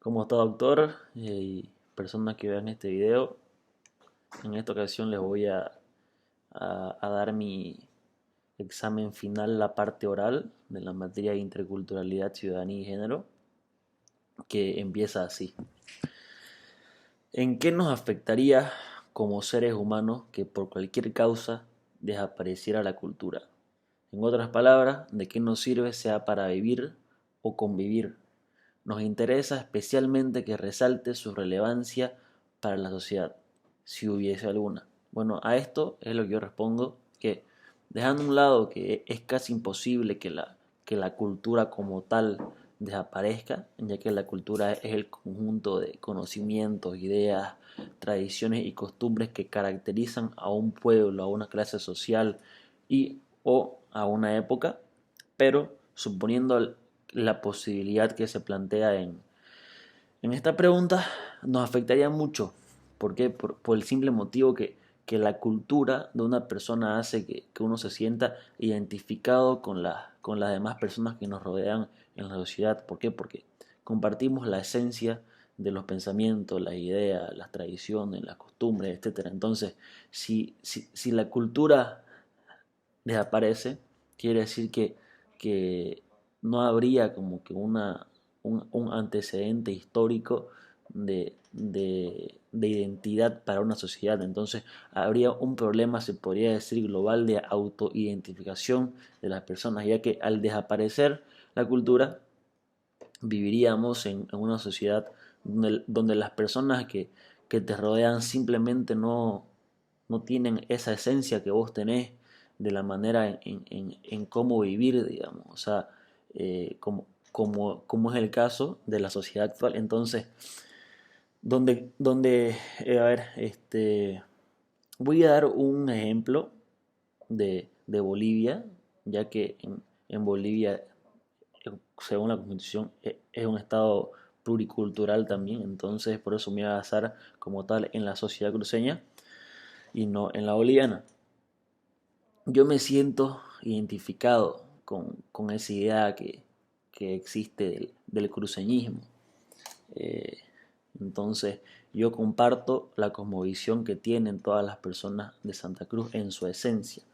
¿Cómo está, doctor? Y personas que vean este video, en esta ocasión les voy a dar mi examen final, la parte oral de la materia de interculturalidad, ciudadanía y género, que empieza así. ¿En qué nos afectaría como seres humanos que por cualquier causa desapareciera la cultura? En otras palabras, ¿de qué nos sirve sea para vivir o convivir? Nos interesa especialmente que resalte su relevancia para la sociedad, si hubiese alguna. Bueno, a esto es lo que yo respondo, que dejando a un lado que es casi imposible que la cultura como tal desaparezca, ya que la cultura es el conjunto de conocimientos, ideas, tradiciones y costumbres que caracterizan a un pueblo, a una clase social y o a una época, pero suponiendo la posibilidad que se plantea en esta pregunta, nos afectaría mucho. ¿Por qué? Por el simple motivo que la cultura de una persona hace que uno se sienta identificado con las demás personas que nos rodean en la sociedad. ¿Por qué? Porque compartimos la esencia de los pensamientos, las ideas, las tradiciones, las costumbres, etcétera. Entonces, si la cultura desaparece, quiere decir que no habría como que un antecedente histórico de identidad para una sociedad. Entonces habría un problema, se podría decir, global de autoidentificación de las personas, ya que al desaparecer la cultura, viviríamos en una sociedad donde las personas que te rodean simplemente no tienen esa esencia que vos tenés de la manera en cómo vivir, digamos, o sea, como es el caso de la sociedad actual. Entonces, a ver, voy a dar un ejemplo de Bolivia, ya que en Bolivia, según la Constitución, es un estado pluricultural también, entonces por eso me voy a basar como tal en la sociedad cruceña y no en la boliviana. Yo me siento identificado con esa idea que existe del cruceñismo. Eh, entonces, yo comparto la cosmovisión que tienen todas las personas de Santa Cruz en su esencia.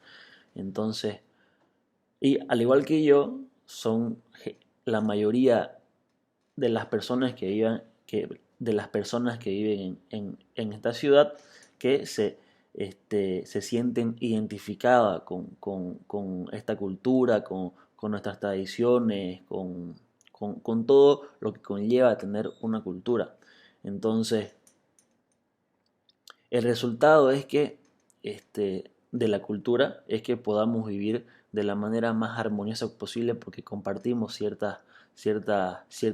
Entonces, y al igual que yo, son la mayoría de las personas que viven, de las personas que viven en esta ciudad que se sienten identificadas con esta cultura, con nuestras tradiciones, con todo lo que conlleva tener una cultura. Entonces, el resultado es que de la cultura es que podamos vivir de la manera más armoniosa posible porque compartimos cierta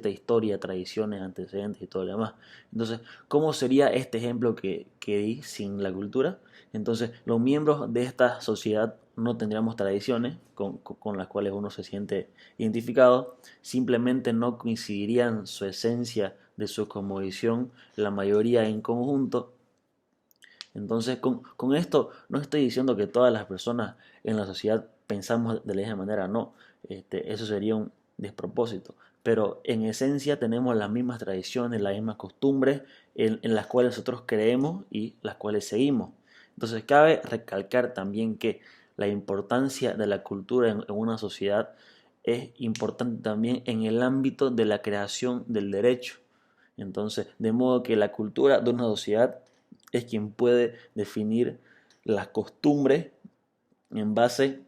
historia, tradiciones, antecedentes y todo lo demás. Entonces, ¿cómo sería este ejemplo que di sin la cultura? Entonces, los miembros de esta sociedad no tendríamos tradiciones con las cuales uno se siente identificado, simplemente no coincidirían su esencia de su cosmovisión, la mayoría en conjunto. Entonces, con esto no estoy diciendo que todas las personas en la sociedad pensamos de la misma manera, no, eso sería un despropósito, pero en esencia tenemos las mismas tradiciones, las mismas costumbres en las cuales nosotros creemos y las cuales seguimos. Entonces, cabe recalcar también que la importancia de la cultura en una sociedad es importante también en el ámbito de la creación del derecho. Entonces, de modo que la cultura de una sociedad es quien puede definir las costumbres en base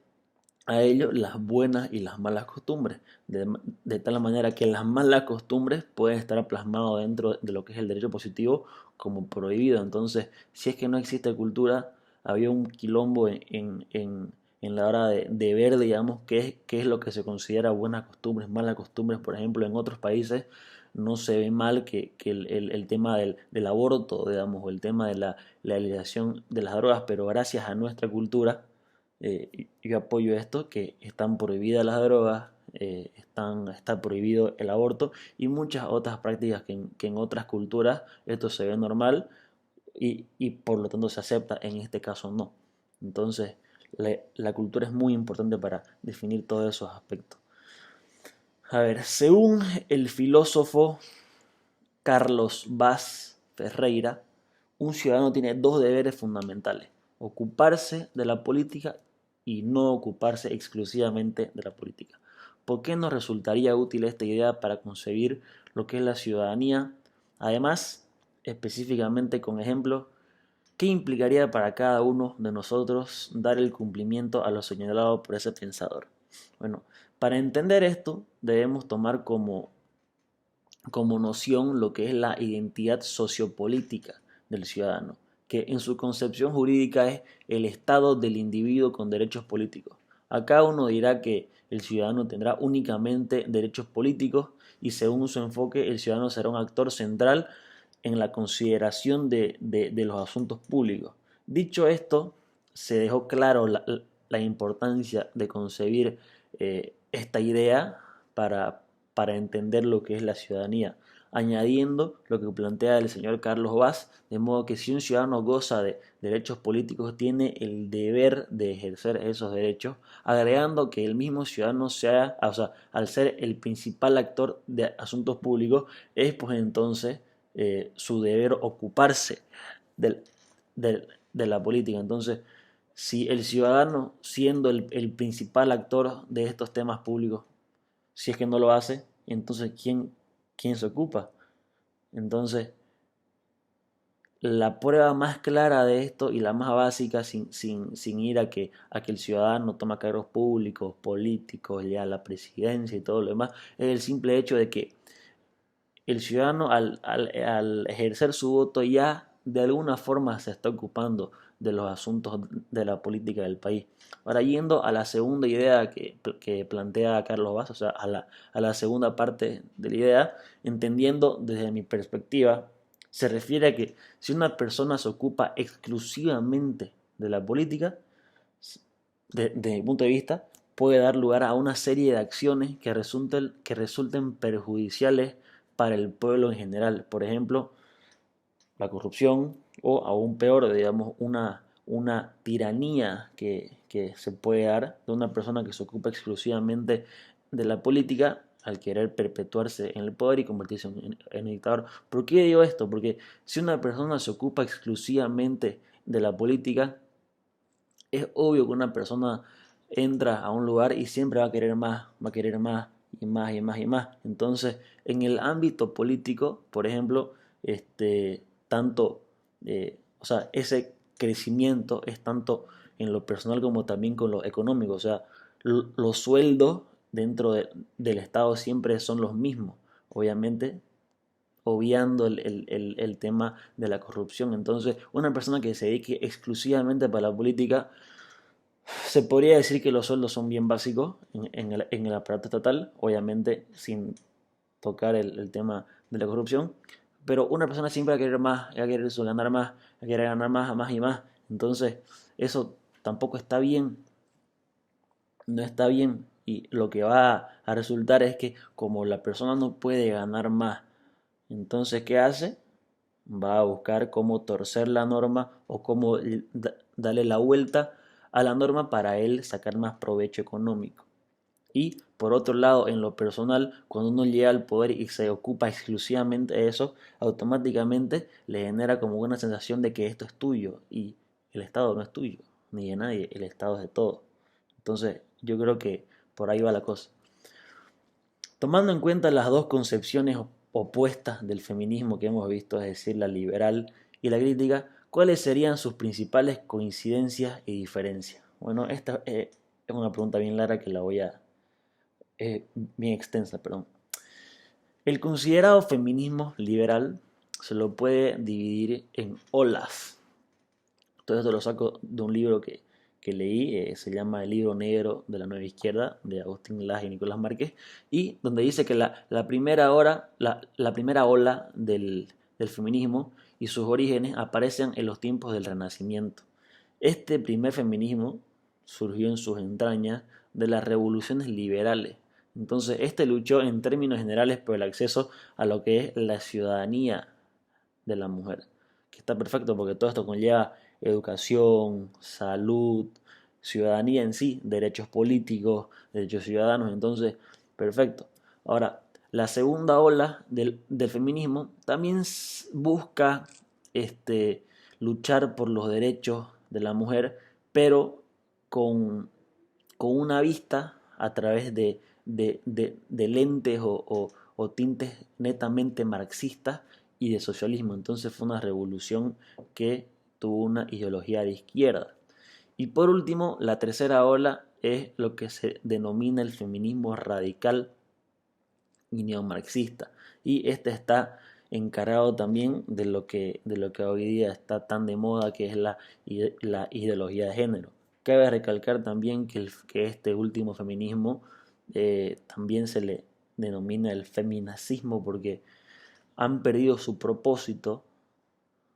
a ello, las buenas y las malas costumbres, de tal manera que las malas costumbres pueden estar plasmadas dentro de lo que es el derecho positivo como prohibido. Entonces, si es que no existe cultura, había un quilombo en la hora de ver, digamos, qué es lo que se considera buenas costumbres, malas costumbres. Por ejemplo, en otros países no se ve mal que el tema del aborto, digamos, o el tema de la legalización de las drogas, pero gracias a nuestra cultura, yo apoyo esto, que están prohibidas las drogas, está prohibido el aborto y muchas otras prácticas que en otras culturas esto se ve normal y por lo tanto se acepta, en este caso no. Entonces, la cultura es muy importante para definir todos esos aspectos. A ver, según el filósofo Carlos Vaz Ferreira, un ciudadano tiene dos deberes fundamentales: ocuparse de la política y no ocuparse exclusivamente de la política. ¿Por qué nos resultaría útil esta idea para concebir lo que es la ciudadanía? Además, específicamente con ejemplos, ¿qué implicaría para cada uno de nosotros dar el cumplimiento a lo señalado por ese pensador? Bueno, para entender esto debemos tomar como noción lo que es la identidad sociopolítica del ciudadano, que en su concepción jurídica es el estado del individuo con derechos políticos. Acá uno dirá que el ciudadano tendrá únicamente derechos políticos y según su enfoque el ciudadano será un actor central en la consideración de los asuntos públicos. Dicho esto, se dejó claro la importancia de concebir esta idea para entender lo que es la ciudadanía, añadiendo lo que plantea el señor Carlos Vaz, de modo que si un ciudadano goza de derechos políticos, tiene el deber de ejercer esos derechos, agregando que el mismo ciudadano sea, o sea, al ser el principal actor de asuntos públicos, es pues entonces su deber ocuparse del, de la política. Entonces, si el ciudadano, siendo el principal actor de estos temas públicos, si es que no lo hace, entonces ¿quién se ocupa? Entonces, la prueba más clara de esto y la más básica, sin ir a que el ciudadano toma cargos públicos, políticos, ya la presidencia y todo lo demás, es el simple hecho de que el ciudadano al ejercer su voto ya de alguna forma se está ocupando de los asuntos de la política del país. Ahora, yendo a la segunda idea que plantea Carlos Vaz, o sea, a la segunda parte de la idea, entendiendo desde mi perspectiva, se refiere a que si una persona se ocupa exclusivamente de la política, desde mi punto de vista, puede dar lugar a una serie de acciones que resulten perjudiciales para el pueblo en general. Por ejemplo, la corrupción o aún peor, digamos, una tiranía que se puede dar de una persona que se ocupa exclusivamente de la política al querer perpetuarse en el poder y convertirse en dictador. ¿Por qué digo esto? Porque si una persona se ocupa exclusivamente de la política, es obvio que una persona entra a un lugar y siempre va a querer más y más y más y más. Entonces, en el ámbito político, por ejemplo, tanto, o sea, ese crecimiento es tanto en lo personal como también con lo económico. O sea, los sueldos dentro del Estado siempre son los mismos, obviamente, obviando el tema de la corrupción. Entonces, una persona que se dedique exclusivamente para la política, se podría decir que los sueldos son bien básicos en el aparato estatal, obviamente sin tocar el tema de la corrupción, pero una persona siempre va a querer más, va a querer ganar más, va a querer ganar más, más y más. Entonces, eso tampoco está bien, no está bien. Y lo que va a resultar es que como la persona no puede ganar más, entonces, ¿qué hace? Va a buscar cómo torcer la norma o cómo darle la vuelta a la norma para él sacar más provecho económico. Y por otro lado, en lo personal, cuando uno llega al poder y se ocupa exclusivamente de eso, automáticamente le genera como una sensación de que esto es tuyo y el Estado no es tuyo, ni de nadie, el Estado es de todo. Entonces, yo creo que por ahí va la cosa. Tomando en cuenta las dos concepciones opuestas del feminismo que hemos visto, es decir, la liberal y la crítica, ¿cuáles serían sus principales coincidencias y diferencias? Bueno, esta es una pregunta bien larga que la voy a... bien extensa, perdón. El considerado feminismo liberal se lo puede dividir en olas. Todo esto lo saco de un libro que leí, se llama El libro negro de la nueva izquierda, de Agustín Laje y Nicolás Márquez, y donde dice que la primera ola del feminismo y sus orígenes aparecen en los tiempos del Renacimiento. Este primer feminismo surgió en sus entrañas de las revoluciones liberales. Entonces, este luchó en términos generales por el acceso a lo que es la ciudadanía de la mujer, que está perfecto porque todo esto conlleva educación, salud, ciudadanía en sí, derechos políticos, derechos ciudadanos, entonces, perfecto. Ahora, La segunda ola del feminismo también busca luchar por los derechos de la mujer, pero con, con una vista a través de lentes o tintes netamente marxistas y de socialismo. Entonces fue una revolución que tuvo una ideología de izquierda. Y por último, la tercera ola es lo que se denomina el feminismo radical y neomarxista. Y este está encargado también de lo que hoy día está tan de moda, que es la ideología de género. Cabe recalcar también que este último feminismo también se le denomina el feminacismo, porque han perdido su propósito.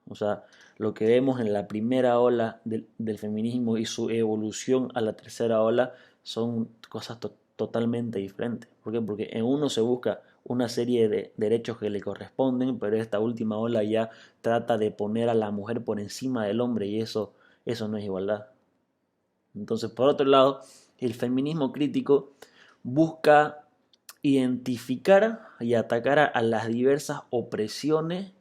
O sea, lo que vemos en la primera ola del feminismo y su evolución a la tercera ola son cosas totalmente diferentes. ¿Por qué? Porque en uno se busca una serie de derechos que le corresponden, pero esta última ola ya trata de poner a la mujer por encima del hombre, y eso no es igualdad. Entonces, por otro lado, el feminismo crítico busca identificar y atacar a las diversas opresiones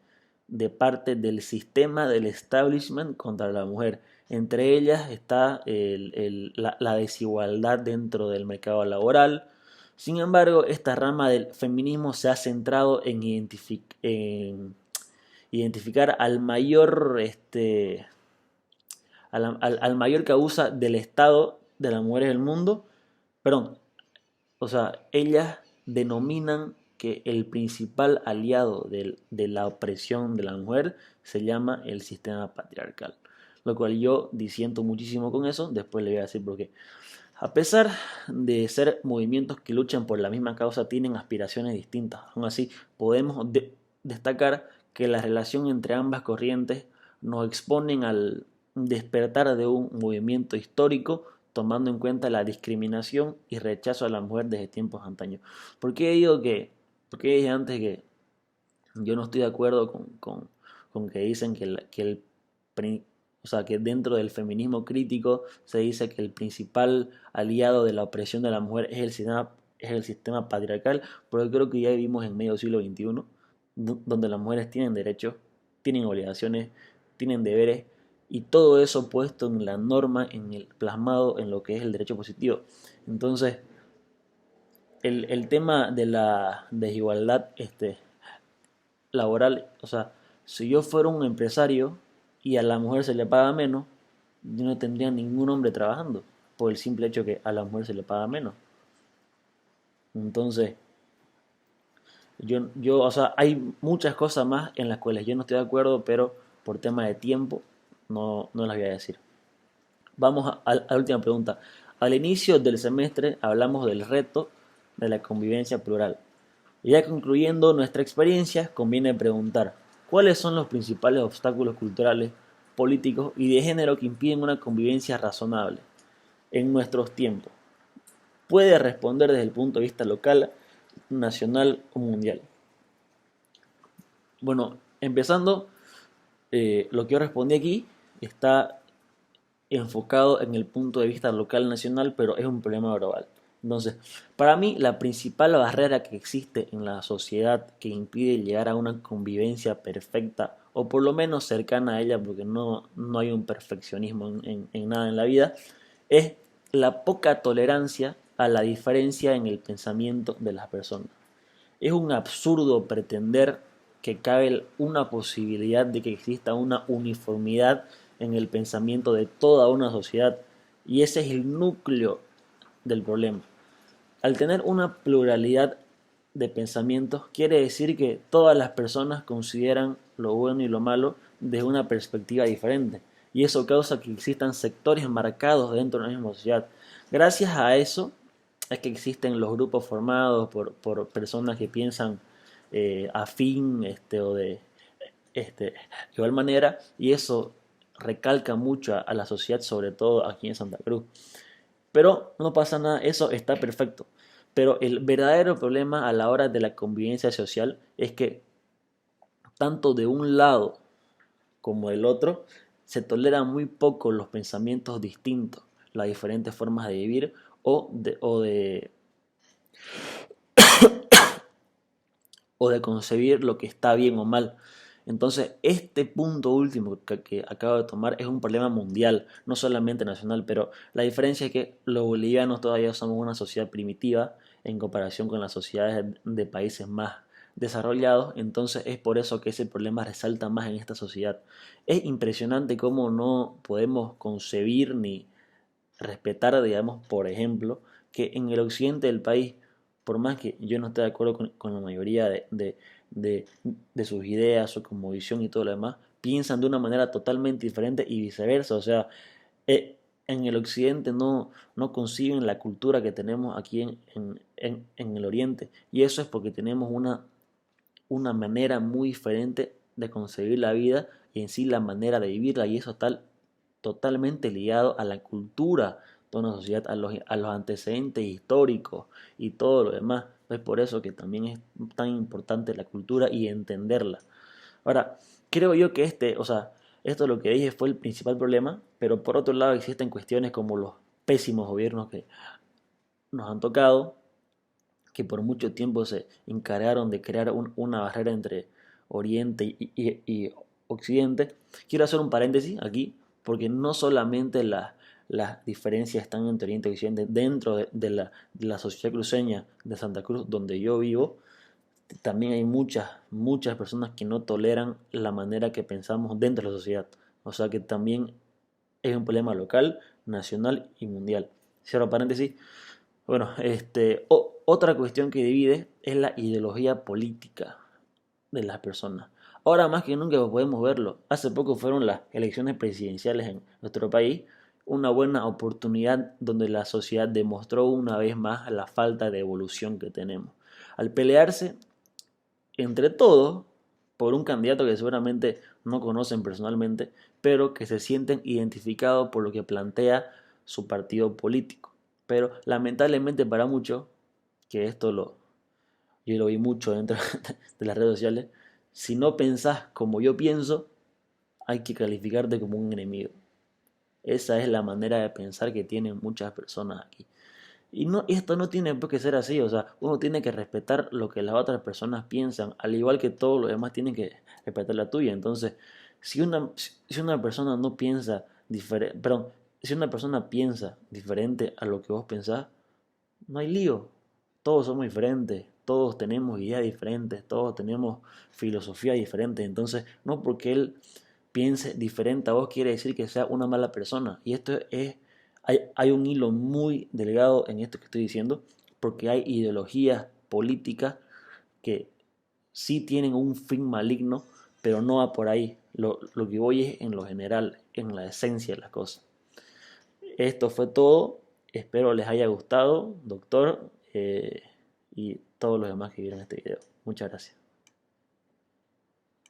de parte del sistema del establishment contra la mujer. Entre ellas está la desigualdad dentro del mercado laboral. Sin embargo, esta rama del feminismo se ha centrado en identificar al mayor que abusa del Estado de las mujeres del mundo. Perdón, o sea, ellas denominan que el principal aliado de la opresión de la mujer se llama el sistema patriarcal. Lo cual yo disiento muchísimo con eso, después le voy a decir por qué. A pesar de ser movimientos que luchan por la misma causa, tienen aspiraciones distintas. Aún así, podemos destacar que la relación entre ambas corrientes nos exponen al despertar de un movimiento histórico, tomando en cuenta la discriminación y rechazo a la mujer desde tiempos antaños. ¿Por qué digo porque dije antes que yo no estoy de acuerdo con que dicen o sea, que dentro del feminismo crítico se dice que el principal aliado de la opresión de la mujer es el sistema patriarcal? Porque creo que ya vivimos en medio siglo XXI, donde las mujeres tienen derechos, tienen obligaciones, tienen deberes, y todo eso puesto en la norma, plasmado en lo que es el derecho positivo. Entonces, el tema de la desigualdad laboral, o sea, si yo fuera un empresario y a la mujer se le paga menos, yo no tendría ningún hombre trabajando, por el simple hecho que a la mujer se le paga menos. Entonces, o sea, hay muchas cosas más en las cuales yo no estoy de acuerdo, pero por tema de tiempo no las voy a decir. Vamos a la última pregunta. Al inicio del semestre hablamos del reto de la convivencia plural. Y ya concluyendo nuestra experiencia, conviene preguntar, ¿cuáles son los principales obstáculos culturales, políticos y de género que impiden una convivencia razonable en nuestros tiempos? Puede responder desde el punto de vista local, nacional o mundial. Bueno, empezando, lo que yo respondí aquí está enfocado en el punto de vista local, nacional, pero es un problema global. Entonces, para mí la principal barrera que existe en la sociedad que impide llegar a una convivencia perfecta, o por lo menos cercana a ella, porque no hay un perfeccionismo en nada en la vida, es la poca tolerancia a la diferencia en el pensamiento de las personas. Es un absurdo pretender que cabe una posibilidad de que exista una uniformidad en el pensamiento de toda una sociedad, y ese es el núcleo del problema. Al tener una pluralidad de pensamientos, quiere decir que todas las personas consideran lo bueno y lo malo desde una perspectiva diferente, y eso causa que existan sectores marcados dentro de la misma sociedad. Gracias a eso es que existen los grupos formados por personas que piensan afín o de igual manera, y eso recalca mucho a la sociedad, sobre todo aquí en Santa Cruz. Pero no pasa nada, eso está perfecto. Pero el verdadero problema a la hora de la convivencia social es que tanto de un lado como del otro se toleran muy poco los pensamientos distintos, las diferentes formas de vivir o de o de concebir lo que está bien o mal. Entonces, este punto último que acabo de tomar es un problema mundial, no solamente nacional, pero la diferencia es que los bolivianos todavía somos una sociedad primitiva en comparación con las sociedades de países más desarrollados, entonces es por eso que ese problema resalta más en esta sociedad. Es impresionante cómo no podemos concebir ni respetar, digamos, por ejemplo, que en el occidente del país, por más que yo no esté de acuerdo con la mayoría de, de sus ideas, su cosmovisión y todo lo demás, piensan de una manera totalmente diferente y viceversa. O sea, en el occidente no conciben la cultura que tenemos aquí en el oriente. Y eso es porque tenemos una manera muy diferente de concebir la vida y en sí la manera de vivirla. Y eso está totalmente ligado a la cultura de una sociedad, a los antecedentes históricos y todo lo demás. Es por eso que también es tan importante la cultura y entenderla. Ahora, creo yo que o sea, esto lo que dije fue el principal problema, pero por otro lado existen cuestiones como los pésimos gobiernos que nos han tocado, que por mucho tiempo se encargaron de crear una barrera entre Oriente y Occidente. Quiero hacer un paréntesis aquí, porque no solamente las diferencias están entre Oriente y Occidente, dentro de la sociedad cruceña de Santa Cruz, donde yo vivo, también hay muchas personas que no toleran la manera que pensamos dentro de la sociedad. O sea que también es un problema local, nacional y mundial. Cierro paréntesis. Bueno, otra cuestión que divide es la ideología política de las personas. Ahora más que nunca podemos verlo. Hace poco fueron las elecciones presidenciales en nuestro país, una buena oportunidad donde la sociedad demostró una vez más la falta de evolución que tenemos. Al pelearse entre todos por un candidato que seguramente no conocen personalmente, pero que se sienten identificados por lo que plantea su partido político. Pero lamentablemente para muchos, que yo lo vi mucho dentro de las redes sociales, si no pensás como yo pienso, hay que calificarte como un enemigo. Esa es la manera de pensar que tienen muchas personas aquí. Y no, esto no tiene por qué ser así, o sea, uno tiene que respetar lo que las otras personas piensan, al igual que todos los demás tienen que respetar la tuya. Entonces, si una persona no piensa diferente, perdón, si una persona piensa diferente a lo que vos pensás, no hay lío. Todos somos diferentes, todos tenemos ideas diferentes, todos tenemos filosofía diferente. Entonces, no porque él piense diferente a vos quiere decir que sea una mala persona. Y hay un hilo muy delgado en esto que estoy diciendo, porque hay ideologías políticas que sí tienen un fin maligno, pero no va por ahí. Lo que voy es en lo general, en la esencia de las cosas. Esto fue todo. Espero les haya gustado, doctor, y todos los demás que vieron este video. Muchas gracias.